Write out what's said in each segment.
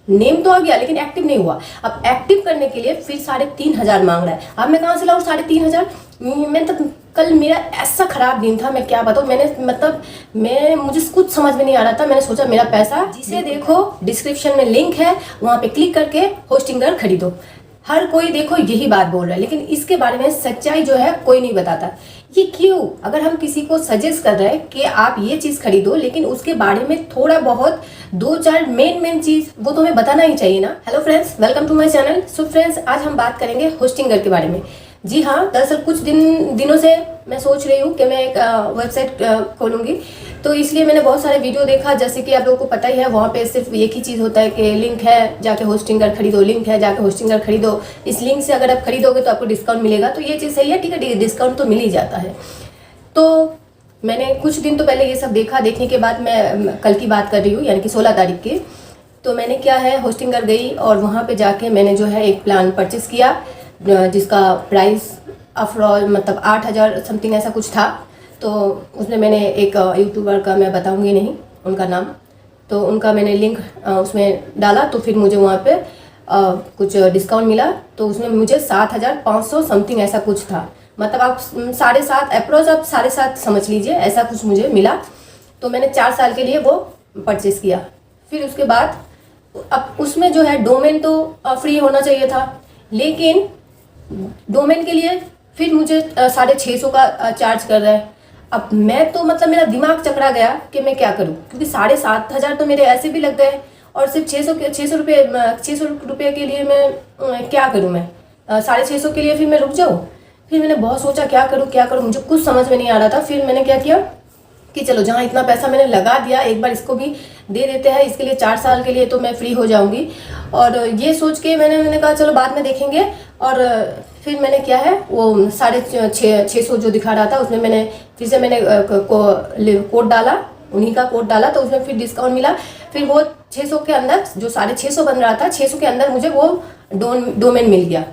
Name तो आ गया लेकिन एक्टिव नहीं हुआ। अब एक्टिव करने के लिए फिर 3,500 मांग रहा है। अब मैं कहाँ से लाऊँ 3,500? मैं तो कल मेरा ऐसा खराब दिन था, मैं क्या बताऊँ। मैं मुझे कुछ समझ में नहीं आ रहा था। मैंने सोचा मेरा पैसा, जिसे देखो डिस्क्रिप्शन में लिंक है, वहाँ पे क्लिक करके होस्टिंगर खरीदो। हर कोई देखो यही बात बोल रहा है, लेकिन इसके बारे में सच्चाई जो है कोई नहीं बताता। ये क्यों? अगर हम किसी को सजेस्ट कर रहे हैं कि आप ये चीज़ खरीदो, लेकिन उसके बारे में थोड़ा बहुत 2-4 मेन चीज़ वो तो हमें बताना ही चाहिए ना। Hello friends, welcome to my channel. So friends, आज हम बात करेंगे होस्टिंगर के बारे में। जी हाँ, दरअसल कुछ दिनों से मैं सोच रही हूँ कि मैं एक वेबसाइट खोलूँगी, तो इसलिए मैंने बहुत सारे वीडियो देखा। जैसे कि आप लोगों को पता ही है, वहाँ पे सिर्फ एक ही चीज़ होता है कि लिंक है जाके होस्टिंगर खरीदो, लिंक है जाके होस्टिंगर खरीदो। इस लिंक से अगर आप खरीदोगे तो आपको डिस्काउंट मिलेगा। तो ये चीज़ सही है, ठीक है, डिस्काउंट तो मिल ही जाता है। तो मैंने कुछ दिन तो पहले ये सब देखा। देखने के बाद मैं कल की बात कर रही हूँ, यानी कि 16 तारीख की। तो मैंने क्या है, होस्टिंगर गई और वहाँ पे जाके मैंने जो है एक प्लान परचेस किया, जिसका प्राइस आफ्टर मतलब 8,000 समथिंग ऐसा कुछ था। तो उसमें मैंने एक यूट्यूबर का, मैं बताऊंगी नहीं उनका नाम, तो उनका मैंने लिंक उसमें डाला। तो फिर मुझे वहाँ पे कुछ डिस्काउंट मिला। तो उसमें मुझे 7,500 समथिंग ऐसा कुछ था। मतलब आप 7.5 अप्रोच, आप 7.5 समझ लीजिए, ऐसा कुछ मुझे मिला। तो मैंने 4 साल के लिए वो परचेस किया। फिर उसके बाद अब उसमें जो है डोमेन तो फ्री होना चाहिए था, लेकिन डोमेन के लिए फिर मुझे 650 का चार्ज कर रहा है। अब मैं तो मतलब मेरा दिमाग चकरा गया कि मैं क्या करूं, क्योंकि 7,500 तो मेरे ऐसे भी लग गए, और सिर्फ 600 रुपये के लिए मैं क्या करूं। मैं 650 के लिए फिर मैं रुक जाऊं? फिर मैंने बहुत सोचा क्या करूं, मुझे कुछ समझ में नहीं आ रहा था। फिर मैंने क्या किया कि चलो, जहाँ इतना पैसा मैंने लगा दिया, एक बार इसको भी दे देते हैं। इसके लिए 4 साल के लिए तो मैं फ्री हो जाऊंगी। और ये सोच के मैंने कहा चलो बाद में देखेंगे। और फिर मैंने क्या है, वो 650 जो दिखा रहा था उसमें मैंने फिर से मैंने कोड डाला, उन्हीं का कोड डाला। तो उसमें फिर डिस्काउंट मिला। फिर वो 600 के अंदर, जो 650 बन रहा था, 600 के अंदर मुझे वो डोमेन मिल गया।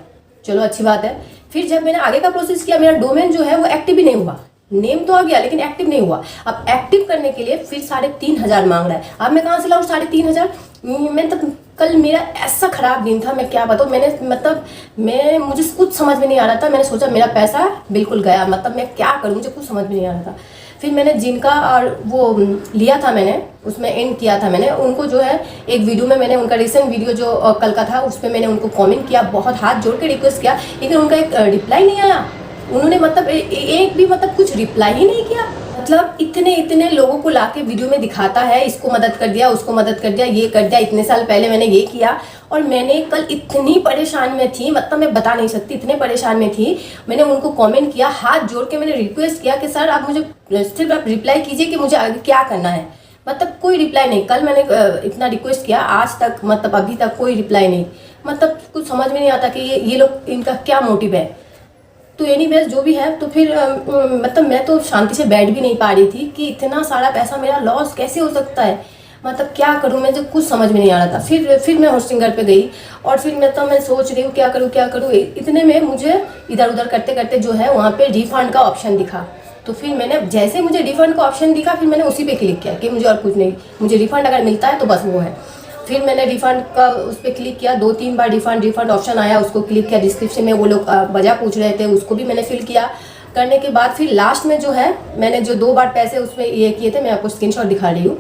चलो अच्छी बात है। फिर जब मैंने आगे का प्रोसेस किया, मेरा डोमेन जो है वो एक्टिव ही नहीं हुआ। नेम तो आ गया लेकिन एक्टिव नहीं हुआ। अब एक्टिव करने के लिए फिर 3,500 मांग रहा है। अब मैं कहाँ से लाऊँ 3,500? मैं तो कल मेरा ऐसा खराब दिन था, मैं क्या बताऊँ। मुझे कुछ समझ में नहीं आ रहा था। मैंने सोचा मेरा पैसा बिल्कुल गया, मतलब मैं क्या करूँ, मुझे कुछ समझ में नहीं आ रहा था। फिर मैंने जिनका और वो लिया था, मैंने उसमें एंड किया था, मैंने उनको जो है एक वीडियो में, मैंने उनका रिसेंट वीडियो जो कल का था उस पर मैंने उनको कमेंट किया, बहुत हाथ जोड़ के रिक्वेस्ट किया, लेकिन उनका एक रिप्लाई नहीं आया। उन्होंने मतलब एक भी मतलब कुछ रिप्लाई ही नहीं किया। मतलब इतने लोगों को लाके वीडियो में दिखाता है, इसको मदद कर दिया, उसको मदद कर दिया, ये कर दिया, इतने साल पहले मैंने ये किया। और मैंने कल इतनी परेशान में थी, मतलब मैं बता नहीं सकती, इतने परेशान में थी। मैंने उनको कमेंट किया, हाथ जोड़ के मैंने रिक्वेस्ट किया कि सर आप मुझे सिर्फ आप रिप्लाई कीजिए कि मुझे आगे क्या करना है। मतलब कोई रिप्लाई नहीं। कल मैंने इतना रिक्वेस्ट किया, आज तक मतलब अभी तक कोई रिप्लाई नहीं। मतलब कुछ समझ में नहीं आता कि ये लोग, इनका क्या मोटिव है। तो एनीवेज जो भी है, तो फिर मतलब मैं तो शांति से बैठ भी नहीं पा रही थी कि इतना सारा पैसा मेरा लॉस कैसे हो सकता है। मतलब क्या करूं, मुझे कुछ समझ में नहीं आ रहा था। फिर मैं होस्टिंगर पे गई और फिर मैं सोच रही हूँ क्या करूँ। इतने में मुझे इधर उधर करते करते जो है वहाँ पे रिफंड का ऑप्शन दिखा। तो फिर मैंने, जैसे मुझे रिफंड का ऑप्शन दिखा, फिर मैंने उसी पे क्लिक किया कि मुझे और कुछ नहीं, मुझे रिफंड अगर मिलता है तो बस वो है। फिर मैंने रिफंड का उस पर क्लिक किया, 2-3 बार रिफंड ऑप्शन आया, उसको क्लिक किया। डिस्क्रिप्शन में वो लोग वजह पूछ रहे थे, उसको भी मैंने फिल किया। करने के बाद फिर लास्ट में जो है, मैंने जो 2 बार पैसे उसमें ये किए थे, मैं आपको स्क्रीनशॉट दिखा रही हूँ।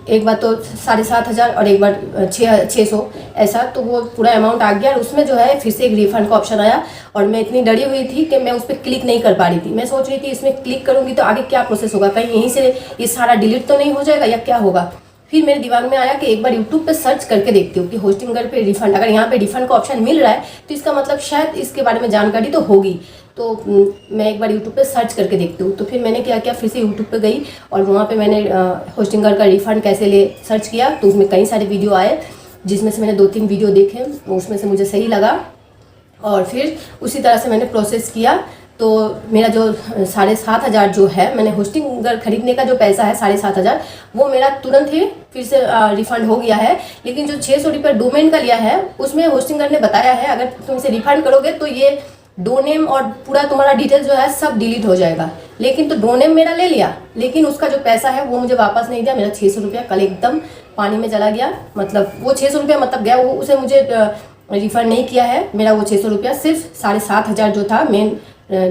एक बार तो 7,500 और एक बार 600 ऐसा, तो वो पूरा अमाउंट आ गया। और उसमें जो है फिर से एक रिफंड का ऑप्शन आया, और मैं इतनी डरी हुई थी कि मैं उस पर क्लिक नहीं कर पा रही थी। मैं सोच रही थी इसमें क्लिक करूँगी तो आगे क्या प्रोसेस होगा, कहीं यहीं से ये सारा डिलीट तो नहीं हो जाएगा या क्या होगा। फिर मेरे दिमाग में आया कि एक बार यूट्यूब पे सर्च करके देखती हूँ कि होस्टिंगर पे रिफंड, अगर यहाँ पे रिफंड का ऑप्शन मिल रहा है तो इसका मतलब शायद इसके बारे में जानकारी तो होगी। तो मैं एक बार यूट्यूब पे सर्च करके देखती हूँ। तो फिर मैंने क्या किया, फिर से यूट्यूब पे गई और वहाँ पे मैंने होस्टिंगर का रिफंड कैसे ले सर्च किया। तो उसमें कई सारे वीडियो आए, जिसमें से मैंने 2-3 वीडियो देखे, उसमें से मुझे सही लगा और फिर उसी तरह से मैंने प्रोसेस किया। तो मेरा जो 7,500 जो है, मैंने होस्टिंगर खरीदने का जो पैसा है 7,500, वो मेरा तुरंत ही फिर से रिफंड हो गया है। लेकिन जो 600 रुपये डोमेन का लिया है, उसमें होस्टिंगर ने बताया है अगर तुम इसे रिफंड करोगे तो ये डोनेम और पूरा तुम्हारा डिटेल जो है सब डिलीट हो जाएगा। लेकिन तो डोनेम मेरा ले लिया, लेकिन उसका जो पैसा है वो मुझे वापस नहीं दिया। मेरा 600 रुपया कल एकदम पानी में चला गया। मतलब वो 600 रुपया मतलब गया, वो उसे मुझे रिफ़ंड नहीं किया है। मेरा वो 600 रुपया सिर्फ 7,500 जो था मेन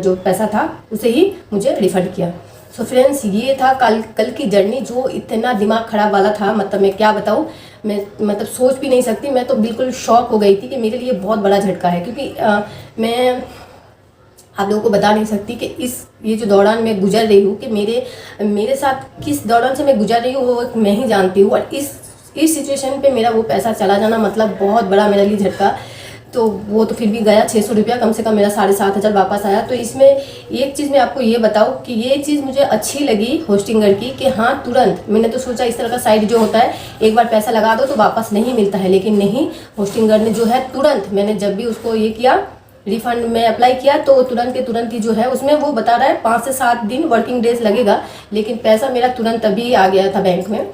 जो पैसा था उसे ही मुझे रिफ़ंड किया। सो फ्रेंड्स, ये था कल की जर्नी जो इतना दिमाग ख़राब वाला था। मतलब मैं क्या बताऊँ, मैं मतलब सोच भी नहीं सकती। मैं तो बिल्कुल शॉक हो गई थी कि मेरे लिए बहुत बड़ा झटका है, क्योंकि मैं आप लोगों को बता नहीं सकती कि ये जो दौरान मैं गुजर रही हूँ, कि मेरे साथ किस दौरान से मैं गुजर रही हूँ वो मैं ही जानती हूँ। और इस सिचुएशन पे मेरा वो पैसा चला जाना मतलब बहुत बड़ा मेरे लिए झटका। तो वो तो फिर भी गया 600 रुपया, कम से कम मेरा 7,500 वापस आया। तो इसमें एक चीज़ मैं आपको ये बताऊँ कि ये चीज़ मुझे अच्छी लगी होस्टिंगर की, कि हाँ तुरंत मैंने तो सोचा इस तरह का साइट जो होता है एक बार पैसा लगा दो तो वापस नहीं मिलता है, लेकिन नहीं, होस्टिंगर ने जो है तुरंत, मैंने जब भी उसको ये किया रिफ़ंड में अप्लाई किया तो तुरंत के तुरंत ही जो है उसमें वो बता रहा है 5 से 7 दिन वर्किंग डेज लगेगा, लेकिन पैसा मेरा तुरंत अभी आ गया था बैंक में।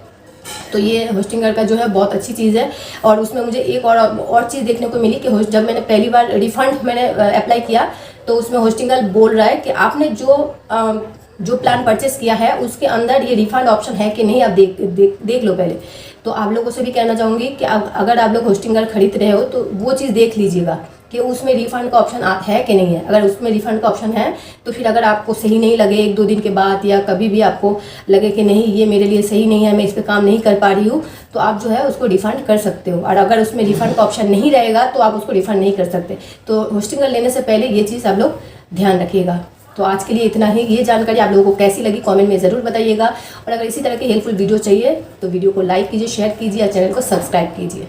तो ये होस्टिंगर का जो है बहुत अच्छी चीज़ है। और उसमें मुझे एक और चीज़ देखने को मिली कि जब मैंने पहली बार रिफ़ंड मैंने अप्लाई किया तो उसमें होस्टिंगर बोल रहा है कि आपने जो प्लान परचेस किया है उसके अंदर ये रिफ़ंड ऑप्शन है कि नहीं, आप देख लो पहले। तो आप लोगों से भी कहना चाहूँगी कि अगर आप लोग होस्टिंगर खरीद रहे हो तो वो चीज़ देख लीजिएगा कि उसमें रिफ़ंड का ऑप्शन है कि नहीं है। अगर उसमें रिफ़ंड का ऑप्शन है तो फिर अगर आपको सही नहीं लगे 1-2 दिन के बाद, या कभी भी आपको लगे कि नहीं ये मेरे लिए सही नहीं है, मैं इस पर काम नहीं कर पा रही हूँ, तो आप जो है उसको रिफ़ंड कर सकते हो। और अगर उसमें रिफ़ंड का ऑप्शन नहीं रहेगा तो आप उसको रिफ़ंड नहीं कर सकते। तो होस्टिंगर लेने से पहले ये चीज़ आप लोग ध्यान रखिएगा। तो आज के लिए इतना ही। ये जानकारी आप लोगों को कैसी लगी कमेंट में ज़रूर बताइएगा। और अगर इसी तरह की हेल्पफुल वीडियो चाहिए तो वीडियो को लाइक कीजिए, शेयर कीजिए और चैनल को सब्सक्राइब कीजिए।